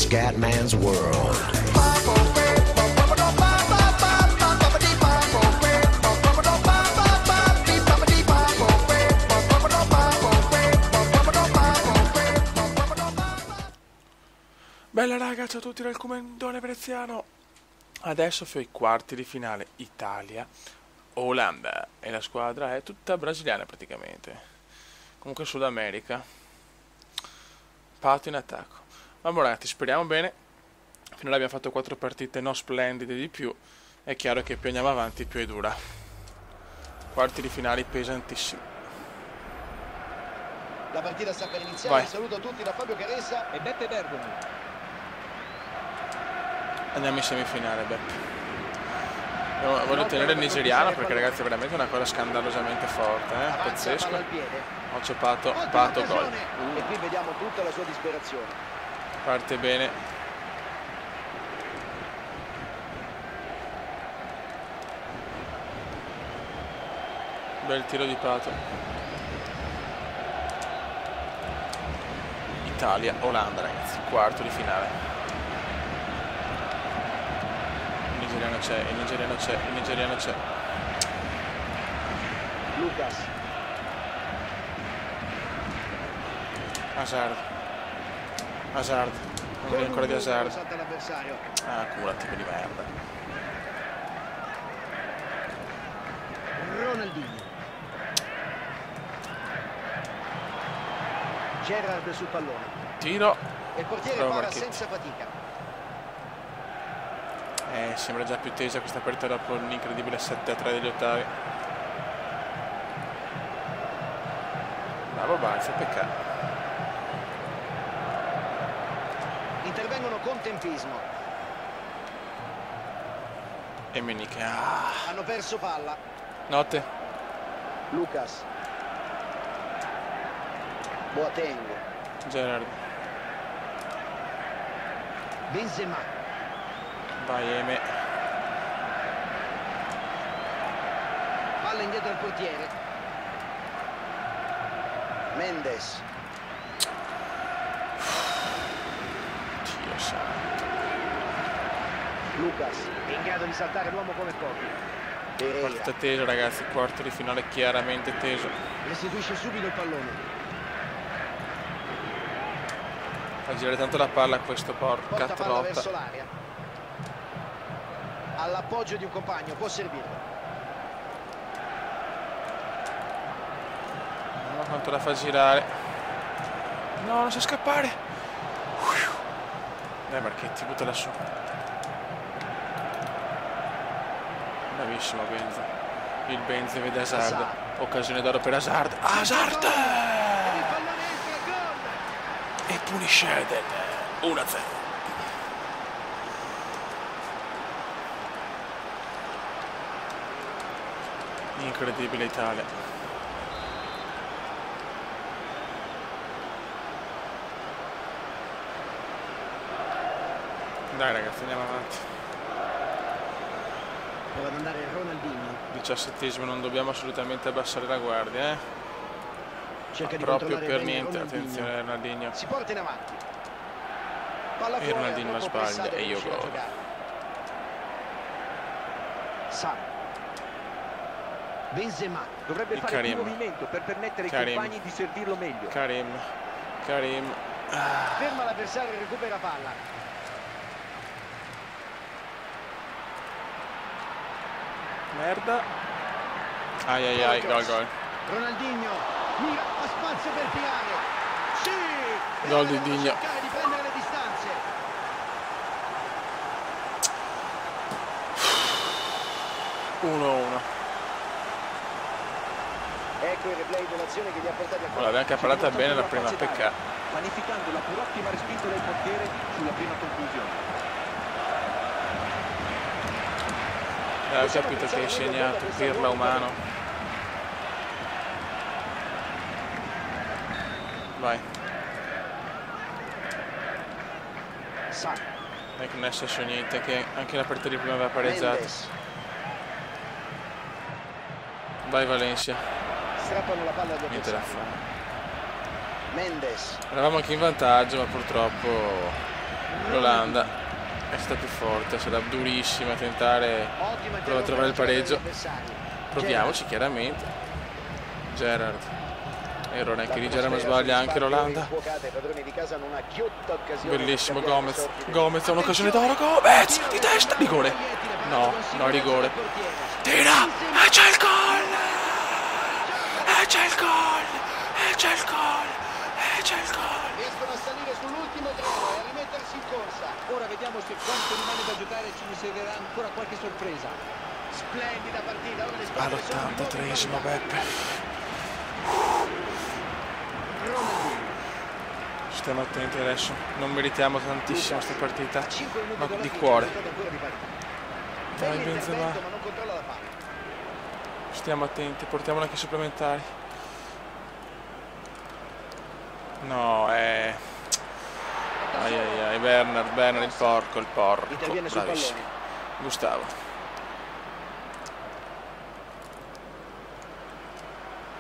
Scatman's World. Bella raga, ciao a tutti dal Comandone Veneziano. Adesso i quarti di finale Italia-Olanda e la squadra è tutta brasiliana praticamente. Comunque Sud America. Pato in attacco. Vabbè ragazzi, speriamo bene. Finora abbiamo fatto 4 partite non splendide di più. È chiaro che più andiamo avanti più è dura. Quarti di finale pesantissimi. La partita sta per iniziare. Vai. Saluto tutti da Fabio Caressa e Beppe Bergomi. Andiamo in semifinale, Beppe. Voglio tenere il nigeriano perché ragazzi è veramente una cosa scandalosamente forte, pazzesco. Ho ceppato, Pato, gol. E qui vediamo tutta la sua disperazione. Parte bene. Bel tiro di Pato. Italia-Olanda ragazzi, quarto di finale. Il nigeriano c'è. Lucas. Hazard. Non vedo ancora di Hazard. Ah, accumulativo di merda. Ronaldinho. Gerrard sul pallone. Tiro. E il portiere para senza fatica. Sembra già più tesa questa partita dopo l'incredibile 7-3 degli ottavi. Bravo Balza, peccato. Intervengono con tempismo. E Menica. Hanno perso palla. Notte. Lucas. Boateng. Gerrard. Benzema. Vai Eme. Palla indietro al portiere. Mendes. Dio santo. Lucas in grado di saltare l'uomo come pochi. Pereira. Partita teso ragazzi, quarto di finale chiaramente teso. Restituisce subito il pallone. Fa girare tanto la palla a questo porca Porta palla verso trotta. l'area. All'appoggio di un compagno, può servire. Ma quanto la fa girare. No, non sa scappare. Dai Marchetti, buttala su. Bravissimo Benzi. Il Benzi vede Hazard. Occasione d'oro per Hazard. Hazard! E punisce Eden. 1-0. Incredibile Italia. Dai ragazzi, andiamo avanti. Prova ad andare Ronaldinho. 17esimo, non dobbiamo assolutamente abbassare la guardia, Cerca di proprio per bene niente, Ronaldinho. attenzione Ronaldinho. Si porta in avanti. Palla E fuori, Ronaldinho la sbaglia e io gol. Sa. Benzema dovrebbe fare più movimento per permettere ai compagni di servirlo meglio. Karim. Ferma l'avversario e recupera palla. Merda. Ai, gol. Ronaldinho mira, ha spazio per tirare. Sì! Gol di Digno. Cercare di prendere le distanze. 1-1. Ecco il replay dell'azione che gli ha portato a L'abbiamo anche parata bene la prima, peccato. Vanificando la pur ottima respinta del portiere sulla prima conclusione. Ho capito che hai segnato Pirla umano. Vai. Non è successo niente, che anche la partita di prima aveva pareggiato. Vai Valencia. Strappano la palla agli Niente da avversari. fare. Mendes. Eravamo anche in vantaggio, ma purtroppo L'Olanda è stata più forte, sarà durissima a tentare di trovare il pareggio. Proviamoci chiaramente. Gerrard. Errore anche di Gerrard, ma sbaglia anche l'Olanda. Bellissimo Gomez. Gomez ha un'occasione d'oro. Gomez di testa. Rigore. No, no rigore. Tira. E c'è il gol. E c'è il gol. E c'è il gol. E c'è il gol. Riescono a salire sull'ultimo treno e a rimettersi in corsa. Ora vediamo se quanto rimane da giocare, ci riserverà ancora qualche sorpresa. Splendida partita. Ora le squadre sono All'83esimo Beppe. Stiamo attenti adesso. Non meritiamo tantissimo questa partita. Ma di cuore. Dai Benzema. Stiamo attenti, portiamolo anche ai supplementari. No, ai Bernard, il porco, bravissimo. Gustavo.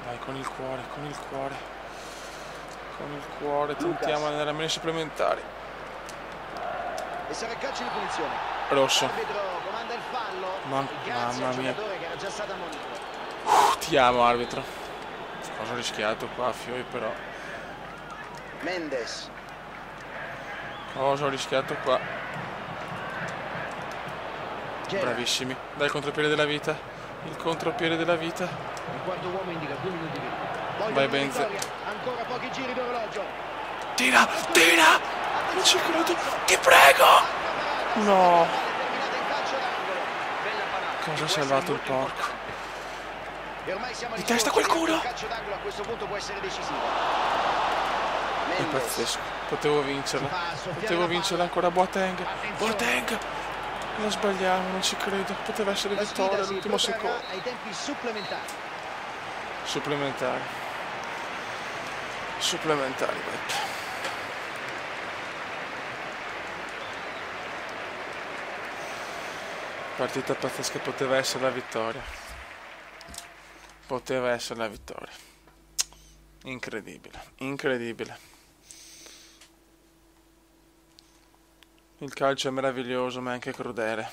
Dai, con il cuore, tentiamo di andare almeno ai supplementari. E sarà calcio di punizione. Rosso. L'arbitro comanda il fallo. Mamma mia. Che era già stato ammonito. Ti amo, arbitro. Cosa ho rischiato qua, Fioi, però. Mendes. Cosa ho rischiato qua. Bravissimi. Dai, il contropiede della vita. Il contropiede della vita. Il quarto uomo indica 2 minuti di Vai Benze. Ancora pochi giri d'orologio. Tira! Non ci credo. Ti prego! No. Cosa ha salvato il porco? Di testa qualcuno! Il calcio d'angolo a questo punto può essere decisivo. È pazzesco. Potevo vincerla ancora. Boateng. La sbagliamo, non ci credo. Poteva essere vittoria all'ultimo secondo. Ai tempi supplementari. Supplementari, Beppe. Partita pazzesca, poteva essere la vittoria. Incredibile. Il calcio è meraviglioso, ma è anche crudele.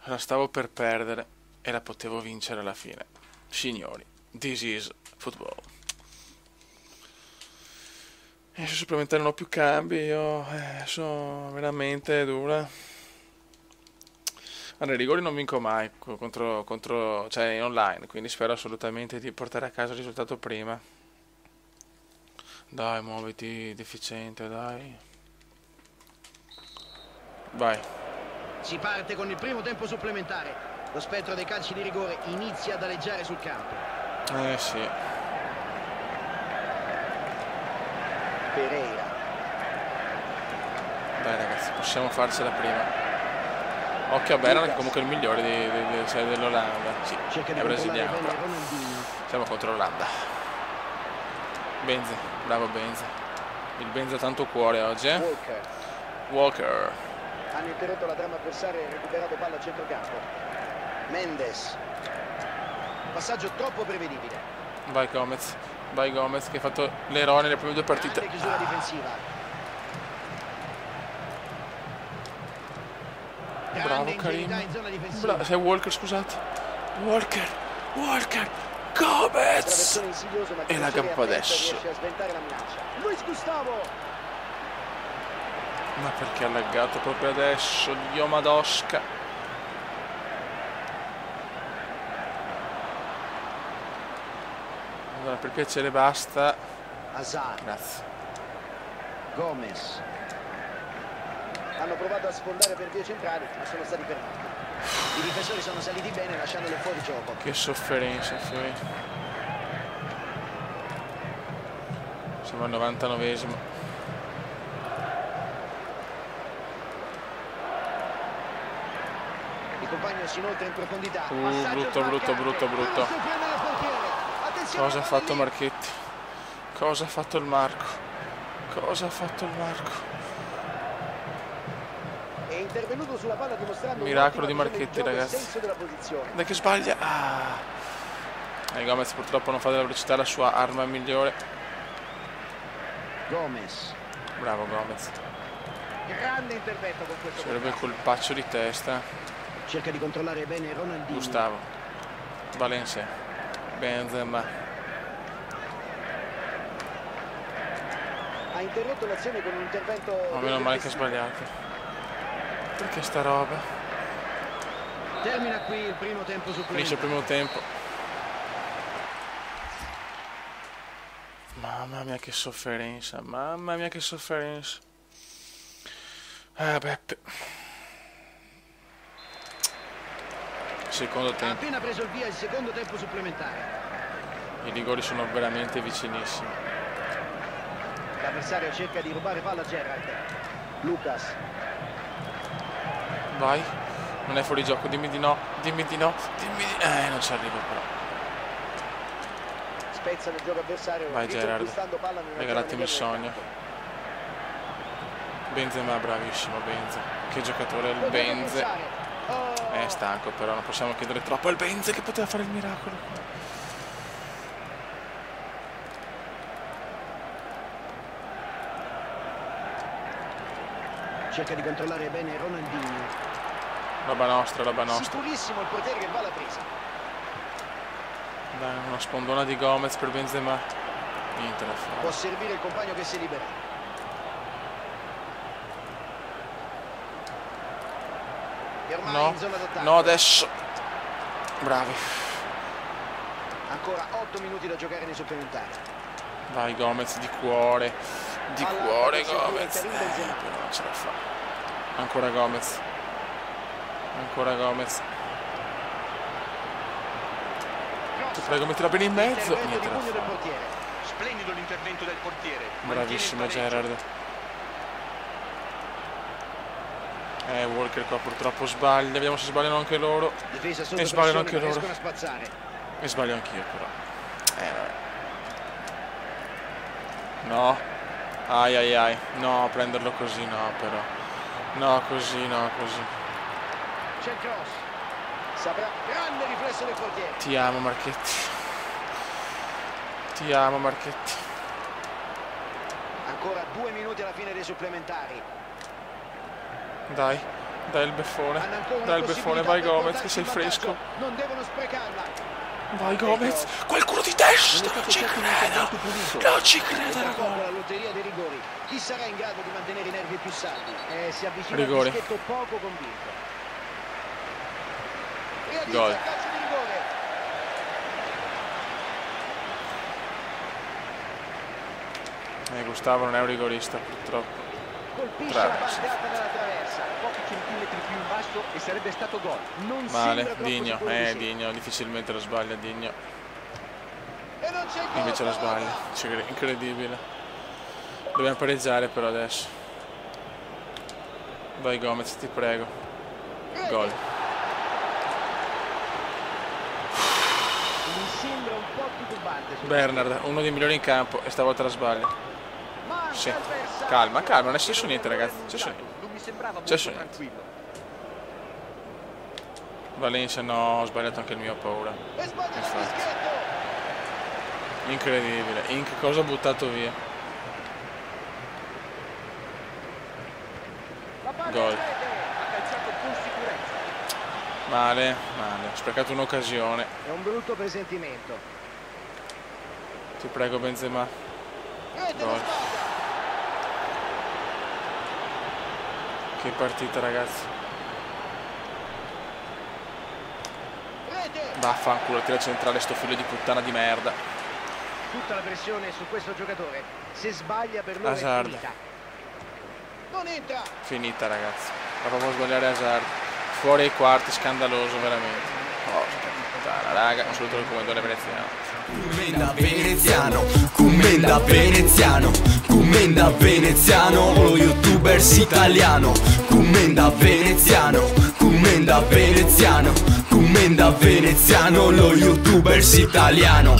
La stavo per perdere e la potevo vincere alla fine. Signori, this is football. E se supplementare non ho più cambi, io sono veramente dura. Allora, i rigori non vinco mai cioè in online, quindi spero assolutamente di portare a casa il risultato prima. Dai, muoviti, deficiente, dai. Vai. Si parte con il primo tempo supplementare. Lo spettro dei calci di rigore inizia ad aleggiare sul campo. Sì. Pereira. Dai ragazzi, possiamo farcela prima. Occhio a Bernard, che comunque è il migliore dell'Olanda. Sì, è brasiliano, però siamo contro l'Olanda. Benze, bravo Benze. Il Benze ha tanto cuore oggi, Walker. Hanno interrotto la trama avversaria e recuperato palla a centrocampo. Mendes. Passaggio troppo prevedibile. Vai Gomez, che ha fatto l'eroe nelle prime 2 partite. Grande chiusura difensiva. Bravo Karim. Sei Walker, scusate. Walker. Gomez. E la gamba adesso. Luis Gustavo. Ma perché ha laggato proprio adesso? Dio Madosca. Allora, per piacere basta. Hazard. Grazie. Gomez. Hanno provato a sfondare per vie centrali, ma sono stati fermati. I difensori sono saliti bene lasciandolo fuori gioco. Che sofferenza, Fiori. Siamo al 99esimo. Il compagno si inoltra in profondità. Brutto. Cosa ha fatto Marchetti? Cosa ha fatto il Marco? È intervenuto sulla palla dimostrando Miracolo di Marchetti, ragazzi. Dai che sbaglia. Gomez purtroppo non fa della velocità la sua arma migliore. Gomez. Bravo Gomez. grande intervento con questo. Sarebbe il colpaccio di testa. Cerca di controllare bene Ronaldinho. Gustavo, Valencia, Benzema. Ha interrotto l'azione con un intervento. Oh, meno male che ha sbagliato. Perché sta roba? Termina qui il primo tempo supplementare. Finisce il primo tempo. Mamma mia che sofferenza, mamma mia che sofferenza. Beppe. Secondo Ha tempo. appena preso il via il secondo tempo supplementare. I rigori sono veramente vicinissimi. L'avversario cerca di rubare palla a Gerrard. Lucas. Vai. Non è fuori gioco, dimmi di no, dimmi di no, dimmi di... non ci arrivo però. Spezza nel gioco avversario. Vai Gerrard, palla nella regalatemi il zona sogno. Benzema, bravissimo Benze. Che giocatore è il Benze. È stanco però, non possiamo chiedere troppo al Benze che poteva fare il miracolo. Cerca di controllare bene Ronaldinho. Roba nostra, roba nostra. Sicurissimo il portiere che va alla presa. Dai, una spondona di Gomez per Benzema. Niente da fare. Può servire il compagno che si libera. E ormai No, in zona d'attacco. no adesso. Bravi. Ancora 8 minuti da giocare nei supplementari. Vai Gomez, di cuore. Di Palla cuore per servire Gomez. Karim Benzema. Però non ce la fa. Ancora Gomez. Ancora Gomez. Ti prego, mettila bene in mezzo. Intervento Niente di da pugno del fare. portiere. Splendido l'intervento del portiere. Bravissimo Mantiene il pareggio. Gerrard. Walker qua purtroppo sbaglia. Vediamo se sbagliano anche loro. Difesa sotto E sbagliano pressione, anche loro. riescono a spazzare. E sbaglio anch'io però. Vabbè. No. Ai ai ai. No, prenderlo così no però. No, così, no, così. C'è il cross. Saprà. Grande riflesso del portiere. Ti amo Marchetti. Ti amo Marchetti. Ancora 2 minuti alla fine dei supplementari. Dai, dai il beffone. Hanno ancora Dai il una beffone, possibilità vai per Gomez che portarsi sei in vantaggio. fresco. Non devono sprecarla. Vai Gomez. Qualcuno di testa. Non ci credo. Non ci credo Tra poco raga. la lotteria dei rigori. Chi sarà in grado di mantenere i nervi più saldi? Si avvicina Rigori. al dischetto poco convinto. Realizza Gol. il calcio di rigore. Gustavo non è un rigorista purtroppo. Colpisce Bravo. la parte alta della traversa. Pochi centimetri più in basso e sarebbe stato gol. Non Male, sembra troppo Digno, sicuro di sé. Digno, difficilmente lo sbaglia Digno. E non c'è il gol, Invece lo Pavard. sbaglia, incredibile. Dobbiamo pareggiare però adesso. Vai Gomez, ti prego. Gol. Mi sembra un po' titubante. Bernard, uno dei migliori in campo e stavolta la sbaglia. Manca Sì. il bersaglio. Calma, calma, non è successo niente ragazzi. C'è niente. Non mi sembrava C'è molto su niente. tranquillo. Valencia no, ho sbagliato anche il mio, ho paura. E sbaglia il Infatti. dischetto. Incredibile, in che cosa ho buttato via? La palla Gol. in rete. Ha calciato con sicurezza. Male, male, ho sprecato un'occasione. È un brutto presentimento. Ti prego Benzema. Rete Gol. lo sbaglia. Che partita ragazzi. Rete. Vaffanculo, tira centrale sto figlio di puttana di merda. Tutta la pressione su questo giocatore. Se sbaglia per loro è Hazard. finita. Non entra. Finita ragazzi. La proprio sbagliare Hazard. Fuori ai quarti, scandaloso veramente. Porca puttana, raga, un saluto al commendatore veneziano. Commenda veneziano, commenda veneziano, commenda veneziano, lo youtubers italiano. Commenda veneziano, commenda veneziano, commenda veneziano, lo youtubers italiano.